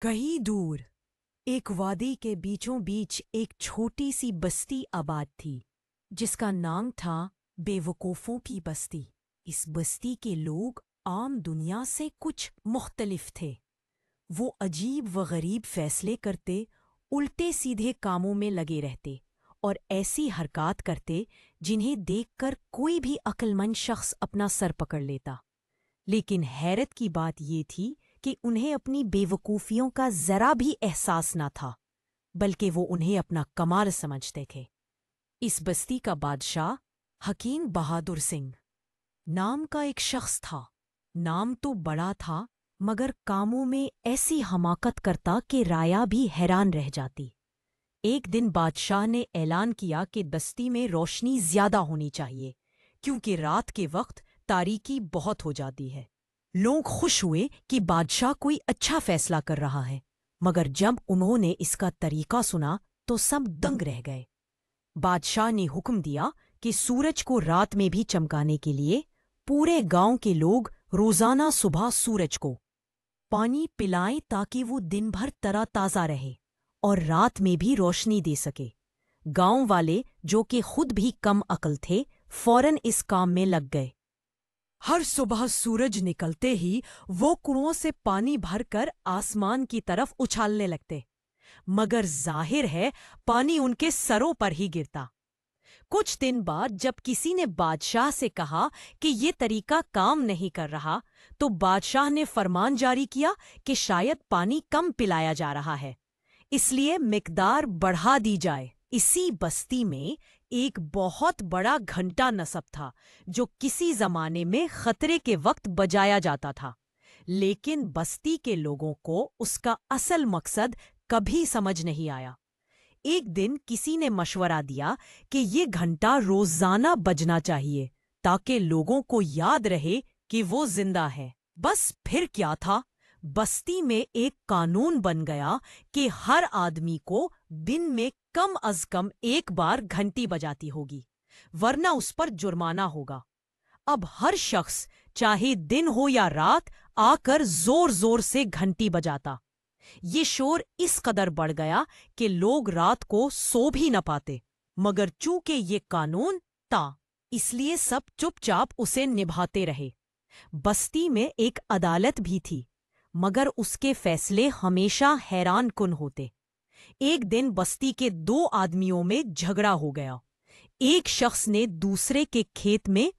कहीं दूर एक वादी के बीचों बीच एक छोटी सी बस्ती आबाद थी जिसका नाम था बेवकूफ़ों की बस्ती। इस बस्ती के लोग आम दुनिया से कुछ मुख्तलिफ थे। वो अजीब व गरीब फैसले करते, उल्टे सीधे कामों में लगे रहते और ऐसी हरकत करते जिन्हें देखकर कोई भी अक्लमंद शख्स अपना सर पकड़ लेता। लेकिन हैरत की बात ये थी कि उन्हें अपनी बेवकूफ़ियों का ज़रा भी एहसास न था, बल्कि वो उन्हें अपना कमाल समझते थे। इस बस्ती का बादशाह हकीम बहादुर सिंह नाम का एक शख्स था। नाम तो बड़ा था, मगर कामों में ऐसी हमाकत करता कि राया भी हैरान रह जाती। एक दिन बादशाह ने ऐलान किया कि बस्ती में रोशनी ज़्यादा होनी चाहिए, क्योंकि रात के वक्त तारीकी बहुत हो जाती है। लोग खुश हुए कि बादशाह कोई अच्छा फैसला कर रहा है, मगर जब उन्होंने इसका तरीका सुना तो सब दंग रह गए। बादशाह ने हुक्म दिया कि सूरज को रात में भी चमकाने के लिए पूरे गांव के लोग रोजाना सुबह सूरज को पानी पिलाएं ताकि वो दिन भर तरोताजा रहे और रात में भी रोशनी दे सके। गांव वाले, जो कि खुद भी कम अक्ल थे, फौरन इस काम में लग गए। हर सुबह सूरज निकलते ही वो कुओं से पानी भरकर आसमान की तरफ उछालने लगते, मगर जाहिर है पानी उनके सरों पर ही गिरता। कुछ दिन बाद जब किसी ने बादशाह से कहा कि ये तरीका काम नहीं कर रहा, तो बादशाह ने फरमान जारी किया कि शायद पानी कम पिलाया जा रहा है, इसलिए मिकदार बढ़ा दी जाए। इसी बस्ती में एक बहुत बड़ा घंटा नस्ब था जो किसी जमाने में खतरे के वक्त बजाया जाता था, लेकिन बस्ती के लोगों को उसका असल मकसद कभी समझ नहीं आया। एक दिन किसी ने मशवरा दिया कि ये घंटा रोजाना बजना चाहिए ताकि लोगों को याद रहे कि वो जिंदा है। बस फिर क्या था, बस्ती में एक कानून बन गया कि हर आदमी को दिन में कम अज कम एक बार घंटी बजाती होगी, वरना उस पर जुर्माना होगा। अब हर शख्स, चाहे दिन हो या रात, आकर जोर जोर से घंटी बजाता। ये शोर इस कदर बढ़ गया कि लोग रात को सो भी न पाते, मगर चूंकि ये कानून था, इसलिए सब चुपचाप उसे निभाते रहे। बस्ती में एक अदालत भी थी, मगर उसके फैसले हमेशा हैरान कुन होते। एक दिन बस्ती के दो आदमियों में झगड़ा हो गया। एक शख्स ने दूसरे के खेत में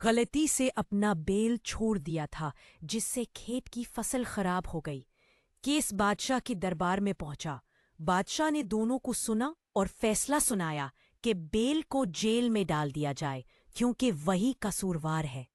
गलती से अपना बेल छोड़ दिया था, जिससे खेत की फसल खराब हो गई। केस बादशाह के दरबार में पहुंचा। बादशाह ने दोनों को सुना और फैसला सुनाया कि बेल को जेल में डाल दिया जाए, क्योंकि वही कसूरवार है।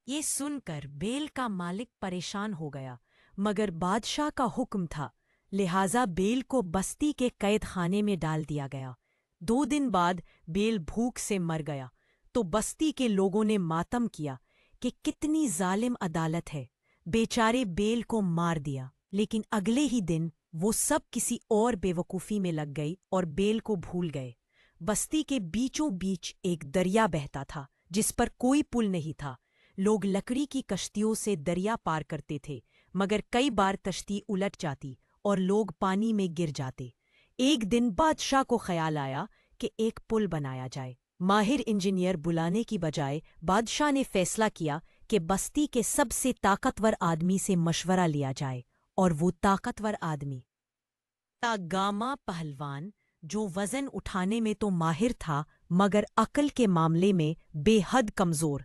ये सुनकर बेल का मालिक परेशान हो गया, मगर बादशाह का हुक्म था, लिहाजा बेल को बस्ती के कैद खाने में डाल दिया गया। 2 दिन बाद बेल भूख से मर गया तो बस्ती के लोगों ने मातम किया कि कितनी जालिम अदालत है, बेचारे बेल को मार दिया। लेकिन अगले ही दिन वो सब किसी और बेवकूफ़ी में लग गई और बेल को भूल गए। बस्ती के बीचों बीच एक दरिया बहता था जिस पर कोई पुल नहीं था। लोग लकड़ी की कश्तियों से दरिया पार करते थे, मगर कई बार कश्ती उलट जाती और लोग पानी में गिर जाते। एक दिन बादशाह को ख्याल आया कि एक पुल बनाया जाए। माहिर इंजीनियर बुलाने की बजाय बादशाह ने फैसला किया कि बस्ती के सबसे ताकतवर आदमी से मशवरा लिया जाए, और वो ताकतवर आदमी था गामा पहलवान, जो वजन उठाने में तो माहिर था मगर अक्ल के मामले में बेहद कमजोर।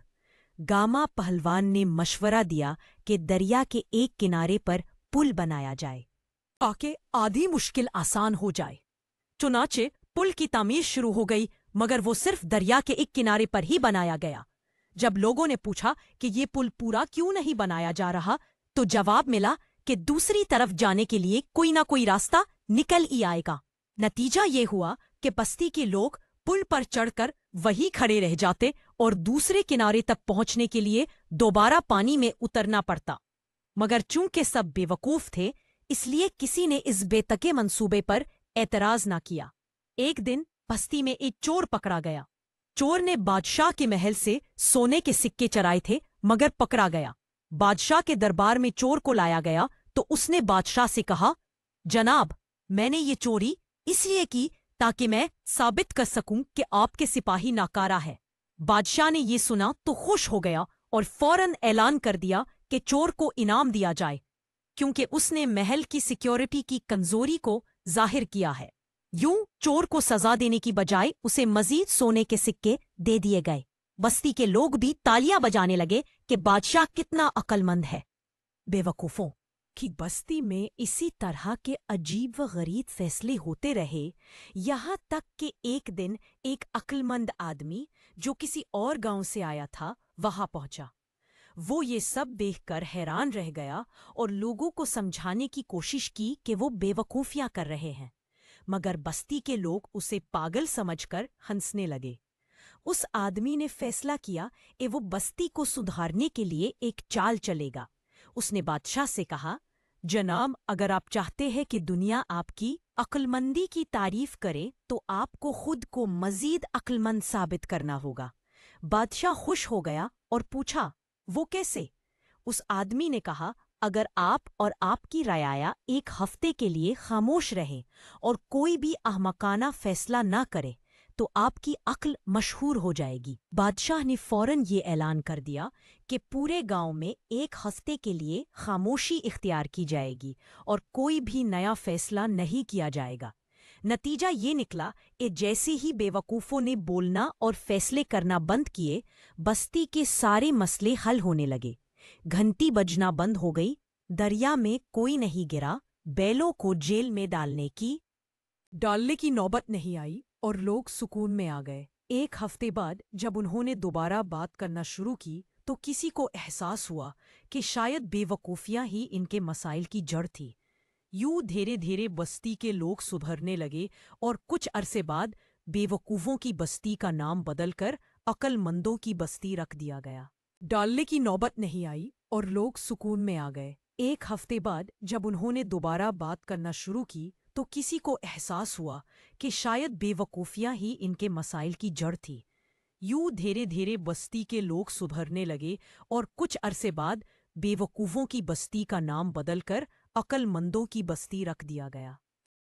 गामा पहलवान ने मशवरा दिया कि दरिया के एक किनारे पर पुल बनाया जाए ताकि आधी मुश्किल आसान हो जाए। चुनाचे पुल की तामीर शुरू हो गई, मगर वो सिर्फ दरिया के एक किनारे पर ही बनाया गया। जब लोगों ने पूछा कि ये पुल पूरा क्यों नहीं बनाया जा रहा, तो जवाब मिला कि दूसरी तरफ जाने के लिए कोई ना कोई रास्ता निकल ही आएगा। नतीजा ये हुआ कि बस्ती के लोग पुल पर चढ़कर वहीं खड़े रह जाते और दूसरे किनारे तक पहुंचने के लिए दोबारा पानी में उतरना पड़ता। मगर चूंकि सब बेवकूफ थे, इसलिए किसी ने इस बेतके मंसूबे पर एतराज ना किया। एक दिन बस्ती में एक चोर पकड़ा गया। चोर ने बादशाह के महल से सोने के सिक्के चराए थे, मगर पकड़ा गया। बादशाह के दरबार में चोर को लाया गया تو اس نے بادشاہ سے کہا، جناب، میں نے یہ چوری اس لیے کی تاکہ میں ثابت کر سکوں کہ آپ کے سپاہی ناکارہ ہے۔ بادشاہ نے یہ سنا تو خوش ہو گیا اور فوراً اعلان کر دیا کہ چور کو انعام دیا جائے، کیونکہ اس نے محل کی سیکیورٹی کی کمزوری کو ظاہر کیا ہے۔ یوں چور کو سزا دینے کی بجائے اسے مزید سونے کے سکے دے دیے گئے۔ بستی کے لوگ بھی تالیاں بجانے لگے کہ بادشاہ کتنا عقل مند ہے۔ بے وقوفوں کی بستی میں اسی طرح کے عجیب و غریب فیصلے ہوتے رہے، یہاں تک کہ ایک دن ایک عقل مند آدمی جو کسی اور گاؤں سے آیا تھا وہاں پہنچا۔ وہ یہ سب دیکھ کر حیران رہ گیا اور لوگوں کو سمجھانے کی کوشش کی کہ وہ بے وقوفیاں کر رہے ہیں، مگر بستی کے لوگ اسے پاگل سمجھ کر ہنسنے لگے۔ اس آدمی نے فیصلہ کیا کہ وہ بستی کو سدھارنے کے لیے ایک چال چلے گا۔ اس نے بادشاہ سے کہا، جناب، اگر آپ چاہتے ہیں کہ دنیا آپ کی عقل مندی کی تعریف کرے تو آپ کو خود کو مزید عقل مند ثابت کرنا ہوگا۔ بادشاہ خوش ہو گیا اور پوچھا، وہ کیسے؟ اس آدمی نے کہا، اگر آپ اور آپ کی رعایا ایک ہفتے کے لیے خاموش رہیں اور کوئی بھی احمقانہ فیصلہ نہ کرے تو آپ کی عقل مشہور ہو جائے گی۔ بادشاہ نے فوراً یہ اعلان کر دیا کہ پورے گاؤں میں ایک ہفتے کے لیے خاموشی اختیار کی جائے گی اور کوئی بھی نیا فیصلہ نہیں کیا جائے گا۔ نتیجہ یہ نکلا کہ جیسے ہی بے وقوفوں نے بولنا اور فیصلے کرنا بند کیے، بستی کے سارے مسئلے حل ہونے لگے۔ گھنٹی بجنا بند ہو گئی، دریا میں کوئی نہیں گرا، بیلوں کو جیل میں ڈالنے کی نوبت نہیں آئی اور لوگ سکون میں آ گئے۔ ایک ہفتے بعد جب انہوں نے دوبارہ بات کرنا شروع کی تو کسی کو احساس ہوا کہ شاید بے وقوفیاں ہی ان کے مسائل کی جڑ تھی۔ یوں دھیرے دھیرے بستی کے لوگ سدھرنے لگے اور کچھ عرصے بعد بے وقوفوں کی بستی کا نام بدل کر عقل مندوں کی بستی رکھ دیا گیا۔ ڈالنے کی نوبت نہیں آئی اور لوگ سکون میں آ گئے۔ ایک ہفتے بعد جب انہوں نے دوبارہ بات کرنا شروع کی تو کسی کو احساس ہوا کہ شاید بے وقوفیاں ہی ان کے مسائل کی جڑ تھی۔ یوں دھیرے دھیرے بستی کے لوگ سدھرنے لگے اور کچھ عرصے بعد بے وقوفوں کی بستی کا نام بدل کر عقل مندوں کی بستی رکھ دیا گیا۔